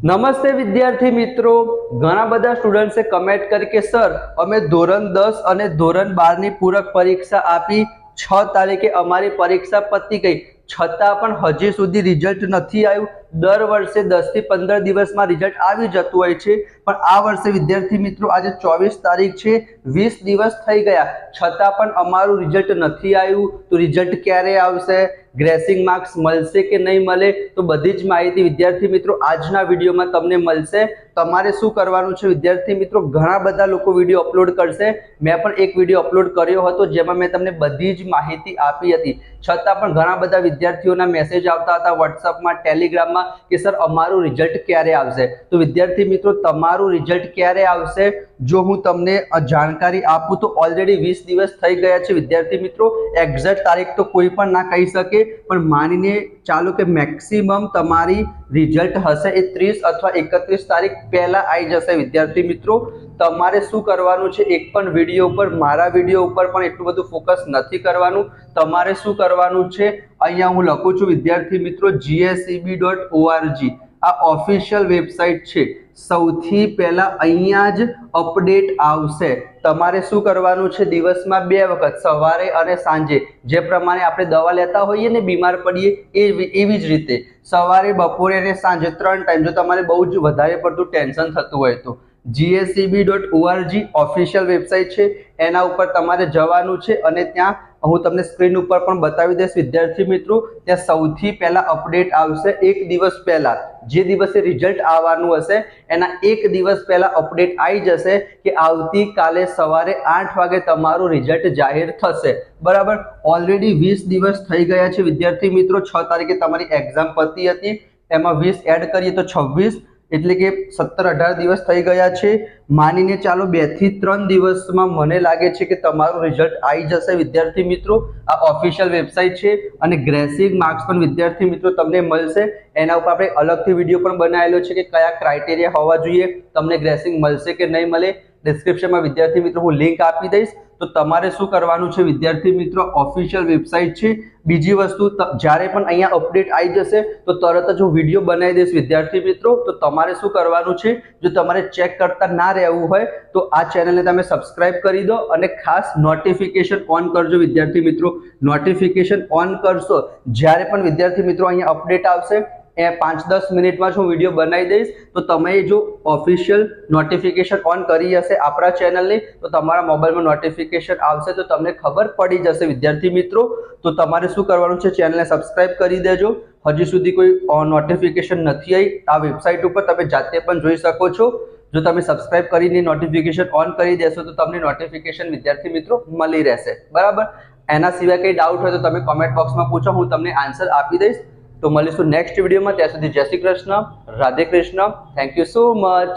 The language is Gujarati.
નમસ્તે વિદ્યાર્થી મિત્રો, ઘણા બધા સ્ટુડન્ટ્સે કમેન્ટ કરી કે સર અમે ધોરણ 10 અને ધોરણ 12 ની પૂરક પરીક્ષા આપી, 6 તારીખે અમારી પરીક્ષા પતી ગઈ, છતાં પણ હજી સુધી રિઝલ્ટ નથી આવ્યું। દર વર્ષે 10 થી 15 દિવસમાં રિઝલ્ટ આવી જતું હોય છે, પણ આ વર્ષે વિદ્યાર્થી મિત્રો આજે 24 તારીખ છે, 20 દિવસ થઈ ગયા, છતાં પણ અમારું રિઝલ્ટ નથી આવ્યું। તો રિઝલ્ટ ક્યારે આવશે, ગ્રેસિંગ માર્ક્સ મળશે કે નહીં મળે, તો બધી જ માહિતી વિદ્યાર્થી મિત્રો આજના વિડીયોમાં તમને મળશે। તમારે શું કરવાનું છે વિદ્યાર્થી મિત્રો, ઘણા બધા લોકો વિડીયો અપલોડ કરશે, મેં પણ એક વિડીયો અપલોડ કર્યો હતો જેમાં મેં તમને બધી જ માહિતી આપી હતી, છતાં પણ ઘણા બધા વિદ્યાર્થીઓના મેસેજ આવતા હતા વોટ્સઅપમાં, ટેલિગ્રામમાં કે સર અમારું રિઝલ્ટ ક્યારે આવશે। તો વિદ્યાર્થી મિત્રો તમારું રિઝલ્ટ ક્યારે આવશે જો હું તમને જાણકારી આપું તો ઓલરેડી 20 દિવસ થઈ ગયા છે વિદ્યાર્થી મિત્રો। એક્ઝેક્ટ તારીખ તો કોઈ પણ ના કહી શકે, પણ માનીને ચાલો કે મેક્સિમમ તમારી રિઝલ્ટ હશે એ 30 અથવા 31 તારીખ પહેલા આવી જશે વિદ્યાર્થી મિત્રો। તમારે શું કરવાનું છે, એક પણ વિડીયો ઉપર, મારા વિડીયો ઉપર પણ એટલું બધું ફોકસ નથી કરવાનું। તમારે શું કરવાનું છે, અહીંયા હું લખું છું વિદ્યાર્થી મિત્રો GSEB.org, આ ઓફિશિયલ વેબસાઇટ છે, સૌથી પહેલા અહીંયા જ અપડેટ આવશે। તમારે શું કરવાનું છે, દિવસમાં 2 વખત સવારે અને સાંજે, જે પ્રમાણે આપણે દવા લેતા હોઈએ ને બીમાર પડીએ એવી જ રીતે સવારે, બપોરે અને સાંજે 3 ટાઈમ, જો તમારે બહુ જ વધારે પડતું ટેન્શન થતું હોય તો GSEB.org ઓફિશિયલ વેબસાઇટ છે, એના ઉપર તમારે જવાનું છે અને ત્યાં હું તમને સ્ક્રીન ઉપર પણ બતાવી દઈશ વિદ્યાર્થી મિત્રો, ત્યાં સૌથી પહેલા અપડેટ આવશે એક દિવસ પહેલા, જે દિવસે રિઝલ્ટ આવવાનું હશે એના એક દિવસ પહેલા અપડેટ આવી જશે કે આવતીકાલે સવારે 8 વાગે તમારું રિઝલ્ટ જાહેર થશે, બરાબર। ઓલરેડી 20 દિવસ થઈ ગયા છે વિદ્યાર્થી મિત્રો, 6 તારીખે તમારી એક્ઝામ પતી હતી, એમાં 20 એડ કરીએ તો 26, એટલે કે 17-18 દિવસ થઈ ગયા છે। માનીને ચાલો 2 થી 3 દિવસમાં મને લાગે છે કે તમારું રિઝલ્ટ આવી જશે વિદ્યાર્થી મિત્રો। આ ઓફિશિયલ વેબસાઇટ છે અને ગ્રેસિંગ માર્ક્સ પણ વિદ્યાર્થી મિત્રો તમને મળશે, એના ઉપર આપણે અલગથી વિડીયો પણ બનાવેલો છે કે કયા ક્રાઇટેરિયા હોવા જોઈએ, તમને ગ્રેસિંગ મળશે કે નહીં મળે। ડિસ્ક્રિપ્શનમાં વિદ્યાર્થી મિત્રો હું લિંક આપી દઈશ, તો તમારે શું કરવાનું છે વિદ્યાર્થી મિત્રો, ઓફિશિયલ વેબસાઇટ છે। બીજી વસ્તુ, જ્યારે પણ અહીંયા અપડેટ આવી જશે તો તરત જ હું વિડીયો બનાવી દઈશ વિદ્યાર્થી મિત્રો। તો તમારે શું કરવાનું છે, જો તમારે ચેક કરતા ના રહેવું હોય તો આ ચેનલને તમે સબસ્ક્રાઇબ કરી દો અને ખાસ નોટિફિકેશન ઓન કરજો વિદ્યાર્થી મિત્રો। નોટિફિકેશન ઓન કરશો, જ્યારે પણ વિદ્યાર્થી મિત્રો અહીંયા અપડેટ આવશે એ 5-10 મિનિટમાં હું વિડીયો બનાવી દઈશ, તો તમે જો ઓફિશિયલ નોટિફિકેશન ઓન કરી હશે આપણા ચેનલની તો તમારા મોબાઈલમાં નોટિફિકેશન આવશે, તો તમને ખબર પડી જશે વિદ્યાર્થી મિત્રો। તો તમારે શું કરવાનું છે, ચેનલને સબસ્ક્રાઇબ કરી દેજો। હજી સુધી કોઈ નોટિફિકેશન નથી આવી, આ વેબસાઇટ ઉપર તમે જાતે પણ જોઈ શકો છો। જો તમે સબસ્ક્રાઇબ કરીને નોટિફિકેશન ઓન કરી દેશો તો તમને નોટિફિકેશન વિદ્યાર્થી મિત્રો મળી રહેશે, બરાબર। એના સિવાય કંઈ ડાઉટ હોય તો તમે કોમેન્ટ બોક્સમાં પૂછો, હું તમને આન્સર આપી દઈશ। તો મળીશું નેક્સ્ટ વિડીયોમાં, ત્યાં સુધી જય Shri Krishna, Radhe Krishna, thank you so much.